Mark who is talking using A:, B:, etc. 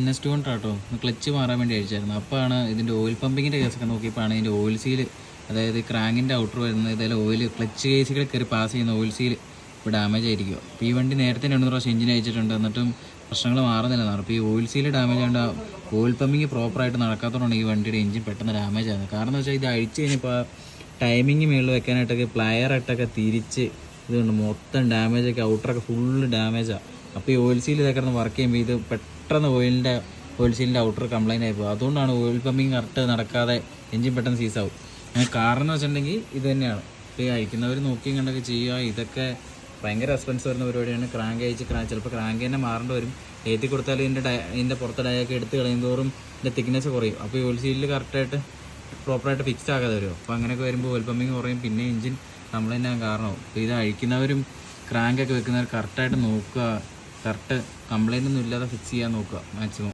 A: NS2 കൊണ്ടാട്ടോ clutch മാറാൻ വേണ്ടി അയച്ചായിരുന്നു. അപ്പോഴാണ് ഇതിൻ്റെ ഓയിൽ പമ്പിങ്ങിൻ്റെ കേസൊക്കെ നോക്കിയപ്പോഴാണ് ഇതിൻ്റെ ഓയിൽ സീല്, അതായത് ക്രാങ്കിൻ്റെ ഔട്ടർ വരുന്നത് ഇതേപോലെ ഓയിൽ ക്ലച്ച് കേസുകൾ കയറി പാസ് ചെയ്യുന്ന ഓയിൽ സീൽ ഇപ്പോൾ ഡാമേജ് ആയിരിക്കുമോ. അപ്പോൾ ഈ വണ്ടി നേരത്തെ 2 പ്രാവശ്യം എഞ്ചിൻ അയച്ചിട്ടുണ്ട്, എന്നിട്ടും പ്രശ്നങ്ങൾ മാറുന്നില്ലെന്നാണ്. അപ്പോൾ ഈ ഓയിൽ സീൽ ഡാമേജ് ആയതുകൊണ്ട് ഓയിൽ പമ്പിങ് പ്രോപ്പറായിട്ട് നടക്കാത്തതുകൊണ്ടാണ് ഈ വണ്ടിയുടെ എഞ്ചിൻ പെട്ടെന്ന് ഡാമേജ് ആകുന്നത്. കാരണം എന്ന് വെച്ചാൽ ഇത് അഴിച്ച് കഴിഞ്ഞപ്പോൾ ടൈമിങ് മുകളിൽ വെക്കാനായിട്ടൊക്കെ പ്ലയറായിട്ടൊക്കെ തിരിച്ച് ഇതുകൊണ്ട് മൊത്തം ഡാമേജൊക്കെ ഔട്ടറൊക്കെ ഫുള്ള് ഡാമേജാണ്. അപ്പോൾ ഈ ഓയിൽ സീൽ ഇതൊക്കെ വർക്ക് ചെയ്യുമ്പോൾ ഇത് പെട്ടെന്ന് ഓയിൽ സീലിൻ്റെ ഔട്ടർ കംപ്ലൈൻ്റ് ആയിപ്പോകും. അതുകൊണ്ടാണ് ഓയിൽ പമ്പിങ് കറക്റ്റ് നടക്കാതെ എഞ്ചിൻ പെട്ടെന്ന് സീസാവും. കാരണം എന്ന് വെച്ചിട്ടുണ്ടെങ്കിൽ ഇത് തന്നെയാണ്. ഇപ്പോൾ ഈ അഴിക്കുന്നവർ നോക്കിയും കണ്ടൊക്കെ ചെയ്യുക. ഇതൊക്കെ ഭയങ്കര എക്സ്പെൻസ് വരുന്ന പരിപാടിയാണ്. ക്രാങ്ക് അയച്ച് ചിലപ്പോൾ ക്രാങ്ക് തന്നെ മാറേണ്ടി വരും. ഏറ്റി കൊടുത്താൽ ഇതിൻ്റെ പുറത്തെ ഡയൊക്കെ എടുത്ത് കളയുന്നതോറും ഇതിൻ്റെ തിക്നെസ് കുറയും. അപ്പോൾ ഈ ഓയിൽ സീലിൽ കറക്റ്റായിട്ട് പ്രോപ്പറായിട്ട് ഫിക്സ് ആകാതെ വരും. അപ്പോൾ അങ്ങനെയൊക്കെ വരുമ്പോൾ ഓയിൽ പമ്പിങ് കുറയും, പിന്നെ എഞ്ചിൻ കംപ്ലൈൻ്റ് ആകാൻ കാരണമാവും. അപ്പോൾ ഇത് അഴിക്കുന്നവരും ക്രാങ്കൊക്കെ വെക്കുന്നവർ കറക്റ്റായിട്ട് നോക്കുക, കറക്റ്റ് കംപ്ലൈൻ്റ് ഒന്നും ഇല്ലാതെ ഫിക്സ് ചെയ്യാൻ നോക്കുക മാക്സിമം.